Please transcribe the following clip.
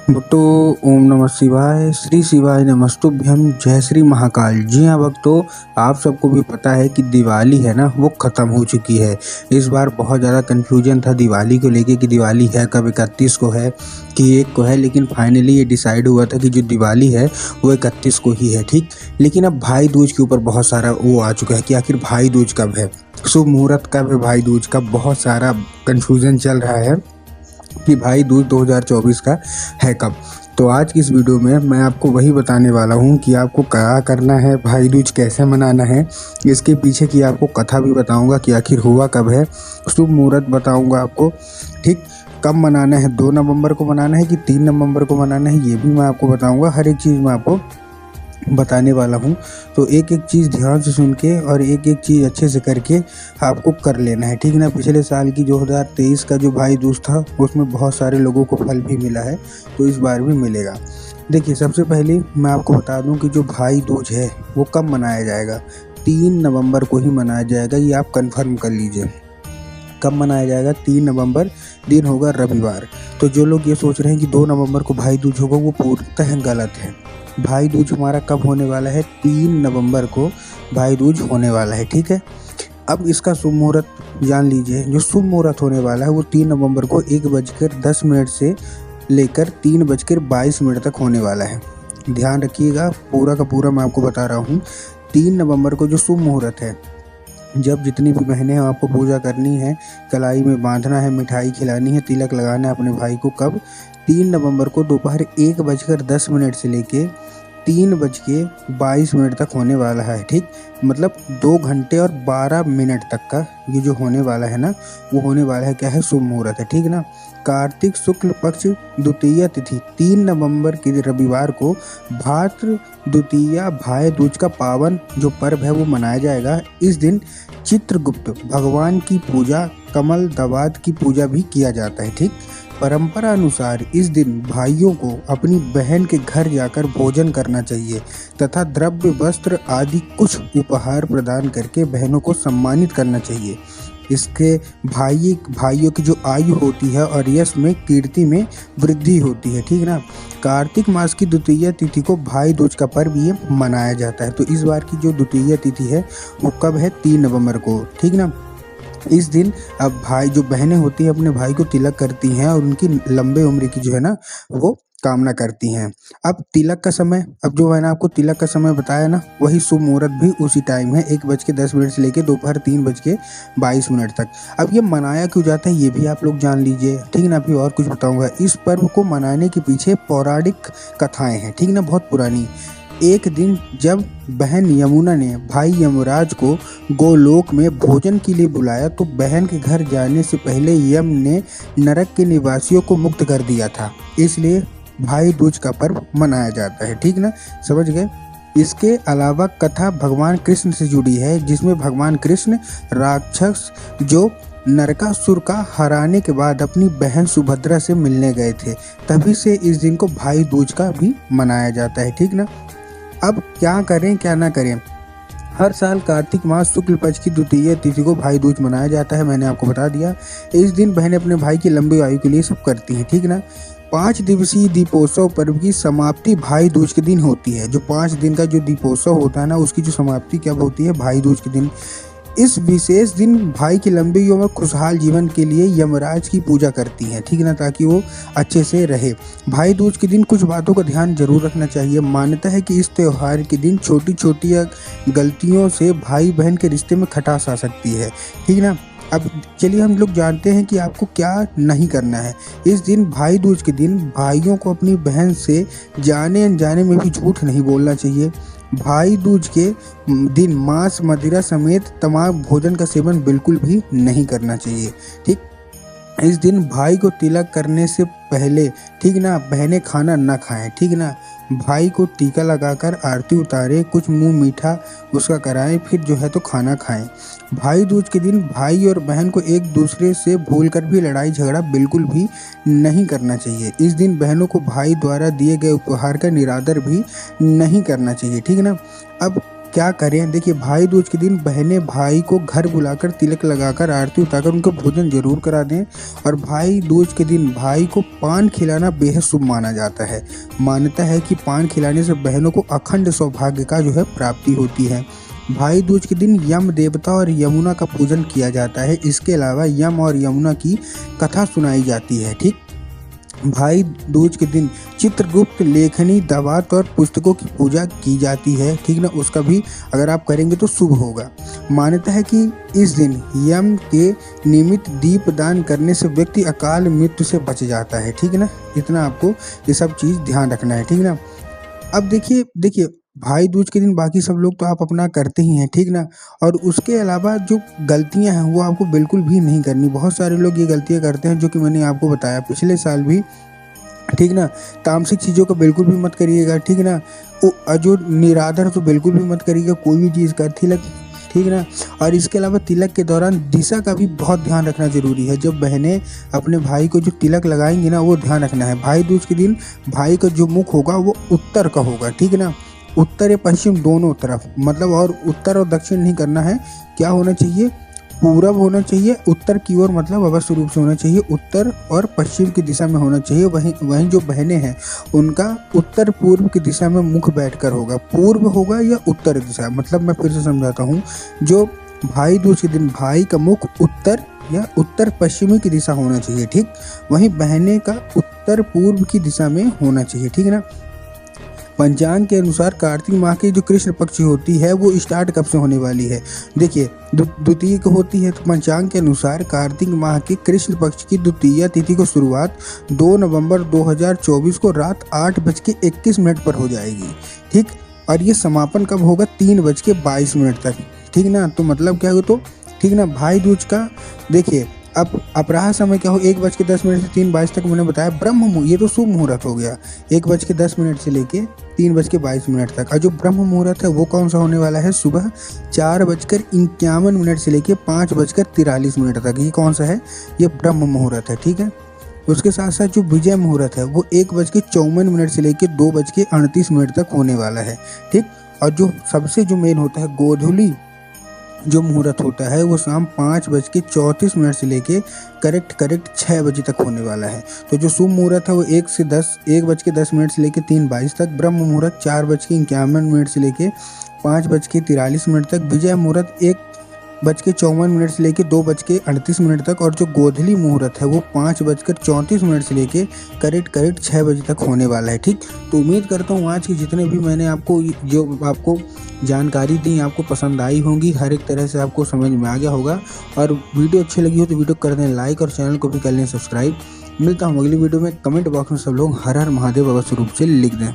भुट्टो। ओम नमः शिवाय, श्री शिवाय नमस्तुभ्यम, जय श्री महाकाल। जी हाँ भक्तों, आप सबको भी पता है कि दिवाली है ना, वो ख़त्म हो चुकी है। इस बार बहुत ज़्यादा कन्फ्यूजन था दिवाली को लेके कि दिवाली है कब, 31 को है कि 1 को है। लेकिन फाइनली ये डिसाइड हुआ था कि जो दिवाली है वो 31 को ही है, ठीक। लेकिन अब भाई दूज के ऊपर बहुत सारा वो आ चुका है कि आखिर भाई दूज कब है, शुभ मुहूर्त कब है भाई दूज का। बहुत सारा कन्फ्यूजन चल रहा है कि भाई दूज 2024 का है कब। तो आज की इस वीडियो में मैं आपको वही बताने वाला हूँ कि आपको क्या करना है, भाई दूज कैसे मनाना है। इसके पीछे की आपको कथा भी बताऊँगा कि आखिर हुआ कब है, शुभ मुहूर्त बताऊँगा आपको, ठीक। कब मनाना है, 2 नवंबर को मनाना है कि 3 नवंबर को मनाना है, ये भी मैं आपको बताऊँगा। हर एक चीज़ मैं आपको बताने वाला हूँ। तो एक एक चीज़ ध्यान से सुन के और एक एक चीज़ अच्छे से करके आपको कर लेना है, ठीक ना। पिछले साल की 2023 का जो भाई दूज था उसमें बहुत सारे लोगों को फल भी मिला है, तो इस बार भी मिलेगा। देखिए, सबसे पहले मैं आपको बता दूं कि जो भाई दूज है वो कब मनाया जाएगा। 3 नवंबर को ही मनाया जाएगा, ये आप कंफर्म कर लीजिए। कब मनाया जाएगा? 3 नवंबर, दिन होगा रविवार। तो जो लोग ये सोच रहे हैं कि 2 नवंबर को भाई दूज होगा, वो पूर्णतः गलत है। भाई दूज हमारा कब होने वाला है? 3 नवंबर को भाई दूज होने वाला है, ठीक है। अब इसका शुभ मुहूर्त जान लीजिए। जो शुभ मुहूर्त होने वाला है वो 3 नवंबर को 1:10 से लेकर 3:22 तक होने वाला है। ध्यान रखिएगा, पूरा का पूरा मैं आपको बता रहा हूँ। 3 नवंबर को जो शुभ मुहूर्त है, जब जितनी भी बहनें हैं आपको पूजा करनी है, कलाई में बांधना है, मिठाई खिलानी है, तिलक लगाना है अपने भाई को, कब? 3 नवंबर को दोपहर 1:10 से लेके 3:22 तक होने वाला है, ठीक। मतलब 2 घंटे और 12 मिनट तक का ये जो होने वाला है ना, वो होने वाला है क्या है? शुभ मुहूर्त है, ठीक ना। कार्तिक शुक्ल पक्ष द्वितीया तिथि 3 नवंबर के रविवार को भाद्र द्वितीया भाई दूज का पावन जो पर्व है वो मनाया जाएगा। इस दिन चित्रगुप्त भगवान की पूजा, कमल दवात की पूजा भी किया जाता है, ठीक। परंपरा अनुसार इस दिन भाइयों को अपनी बहन के घर जाकर भोजन करना चाहिए तथा द्रव्य, वस्त्र आदि कुछ उपहार प्रदान करके बहनों को सम्मानित करना चाहिए। इसके भाइयों की जो आयु होती है और यश में, कीर्ति में वृद्धि होती है, ठीक ना। कार्तिक मास की द्वितीय तिथि को भाई दूज का पर्व ये मनाया जाता है। तो इस बार की जो द्वितीय तिथि है वो कब है? 3 नवंबर को, ठीक ना। इस दिन अब भाई, जो बहनें होती हैं अपने भाई को तिलक करती हैं और उनकी लंबे उम्र की जो है ना वो कामना करती हैं। अब तिलक का समय, अब जो मैंने आपको तिलक का समय बताया ना, वही शुभ मुहूर्त भी उसी टाइम है, 1:10 से लेकर दोपहर 3:22 तक। अब ये मनाया क्यों जाता है ये भी आप लोग जान लीजिए, ठीक ना। अभी और कुछ बताऊंगा। इस पर्व को मनाने के पीछे पौराणिक कथाएं हैं, ठीक ना, बहुत पुरानी। एक दिन जब बहन यमुना ने भाई यमराज को गोलोक में भोजन के लिए बुलाया, तो बहन के घर जाने से पहले यम ने नरक के निवासियों को मुक्त कर दिया था। इसलिए भाई दूज का पर्व मनाया जाता है, ठीक ना, समझ गए। इसके अलावा कथा भगवान कृष्ण से जुड़ी है, जिसमें भगवान कृष्ण राक्षस जो नरकासुर का हराने के बाद अपनी बहन सुभद्रा से मिलने गए थे, तभी से इस दिन को भाई दूज का भी मनाया जाता है, ठीक ना। अब क्या करें क्या ना करें, हर साल कार्तिक मास शुक्ल पक्ष की द्वितीय तिथि को भाई दूज मनाया जाता है, मैंने आपको बता दिया। इस दिन बहनें अपने भाई की लंबी आयु के लिए सब करती हैं, ठीक ना। 5 दिवसीय दीपोत्सव पर्व की समाप्ति भाई दूज के दिन होती है। जो 5 दिन का जो दीपोत्सव होता है ना, उसकी जो समाप्ति कब होती है? भाई दूज के दिन। इस विशेष दिन भाई की लंबी उम्र, खुशहाल जीवन के लिए यमराज की पूजा करती हैं, ठीक ना, ताकि वो अच्छे से रहे। भाई दूज के दिन कुछ बातों का ध्यान जरूर रखना चाहिए। मान्यता है कि इस त्योहार के दिन छोटी छोटी गलतियों से भाई बहन के रिश्ते में खटास आ सकती है, ठीक ना। अब चलिए हम लोग जानते हैं कि आपको क्या नहीं करना है। इस दिन, भाई दूज के दिन, भाइयों को अपनी बहन से जाने अनजाने में भी झूठ नहीं बोलना चाहिए। भाई दूज के दिन मांस, मदिरा समेत तमाम भोजन का सेवन बिल्कुल भी नहीं करना चाहिए, ठीक। इस दिन भाई को तिलक करने से पहले, ठीक ना, बहनें खाना ना खाएं, ठीक ना। भाई को टीका लगाकर आरती उतारें, कुछ मुंह मीठा उसका कराएं, फिर जो है तो खाना खाएं। भाई दूज के दिन भाई और बहन को एक दूसरे से भूलकर भी लड़ाई झगड़ा बिल्कुल भी नहीं करना चाहिए। इस दिन बहनों को भाई द्वारा दिए गए उपहार का निरादर भी नहीं करना चाहिए, ठीक ना। अब क्या करें। देखिए भाई दूज के दिन बहनें भाई को घर बुलाकर तिलक लगाकर आरती उतारकर उनको भोजन जरूर करा दें। और भाई दूज के दिन भाई को पान खिलाना बेहद शुभ माना जाता है। मान्यता है कि पान खिलाने से बहनों को अखंड सौभाग्य का जो है प्राप्ति होती है। भाई दूज के दिन यम देवता और यमुना का पूजन किया जाता है। इसके अलावा यम और यमुना की कथा सुनाई जाती है। ठीक, भाई दूज के दिन चित्रगुप्त, लेखनी, दावात और पुस्तकों की पूजा की जाती है। ठीक ना, उसका भी अगर आप करेंगे तो शुभ होगा। मान्यता है कि इस दिन यम के निमित्त दीप दान करने से व्यक्ति अकाल मृत्यु से बच जाता है। ठीक है ना, इतना आपको ये सब चीज़ ध्यान रखना है। ठीक ना, अब देखिए भाई दूज के दिन बाकी सब लोग तो आप अपना करते ही हैं। ठीक ना, और उसके अलावा जो गलतियां हैं वो आपको बिल्कुल भी नहीं करनी। बहुत सारे लोग ये गलतियां करते हैं जो कि मैंने आपको बताया पिछले साल भी। ठीक ना, तामसिक चीज़ों का बिल्कुल भी मत करिएगा। ठीक ना, जो निरादर तो बिल्कुल भी मत करिएगा कोई भी चीज़ का। तिलक, ठीक ना, और इसके अलावा तिलक के दौरान दिशा का भी बहुत ध्यान रखना जरूरी है। जब बहनें अपने भाई को जो तिलक लगाएंगी ना, वो ध्यान रखना है। भाई दूज के दिन भाई का जो मुख होगा वो उत्तर का होगा। ठीक है ना, उत्तर या पश्चिम दोनों तरफ, मतलब और उत्तर और दक्षिण नहीं करना है। क्या होना चाहिए, पूरब होना चाहिए। उत्तर की ओर मतलब अवश्य रूप से होना चाहिए, उत्तर और पश्चिम की दिशा में होना चाहिए। वहीं जो बहनें हैं उनका उत्तर पूर्व की दिशा में मुख बैठकर होगा। पूर्व होगा या उत्तर दिशा, मतलब मैं फिर से समझाता हूँ। जो भाई दूज के दिन भाई का मुख उत्तर या उत्तर पश्चिमी की दिशा होना चाहिए। ठीक, वहीं बहनें का उत्तर पूर्व की दिशा में होना चाहिए। ठीक है ना। पंचांग के अनुसार कार्तिक माह की जो कृष्ण पक्ष होती है वो स्टार्ट कब से होने वाली है। देखिए द्वितीय को होती है, तो पंचांग के अनुसार कार्तिक माह की कृष्ण पक्ष की द्वितीय तिथि को शुरुआत 2 नवंबर 2024 को रात 8:21 पर हो जाएगी। ठीक, और ये समापन कब होगा, 3:22 तक। ठीक ना, तो मतलब क्या हो, तो ठीक ना, भाई दूज का देखिए अब अपराह समय क्या हो, 1:10 से 3:22 तक मैंने बताया। ब्रह्म मुहूर्त, ये तो शुभ मुहूर्त हो गया, 1:10 से लेके 3:22 तक। और जो ब्रह्म मुहूर्त है वो कौन सा होने वाला है, सुबह 4:51 से लेके 5:43 तक। ये कौन सा है, ये ब्रह्म मुहूर्त है। ठीक है, उसके साथ साथ जो विजय मुहूर्त है वो 1:54 से लेके 2:38 तक होने वाला है। ठीक, और जो सबसे जो मेन होता है गोधूली जो मुहूर्त होता है वो शाम 5:34 से लेके करेक्ट 6 बजे तक होने वाला है। तो जो शुभ मुहूर्त है वो 1:10 से लेके 3:22 तक। ब्रह्म मुहूर्त 4:51 से लेके 5:43 तक। विजय मुहूर्त 1:54 से लेके 2:38 तक। और जो गोधूली मुहूर्त है वो 5:34 से लेके करेक्ट 6 बजे तक होने वाला है। ठीक, तो उम्मीद करता हूँ आज की जितने भी मैंने आपको जानकारी दी आपको पसंद आई होंगी, हर एक तरह से आपको समझ में आ गया होगा। और वीडियो अच्छी लगी हो तो वीडियो कर दें लाइक और चैनल को भी कर लें सब्सक्राइब। मिलता हूँ अगली वीडियो में। कमेंट बॉक्स में सब लोग हर हर महादेव अवश्य रूप से लिख दें।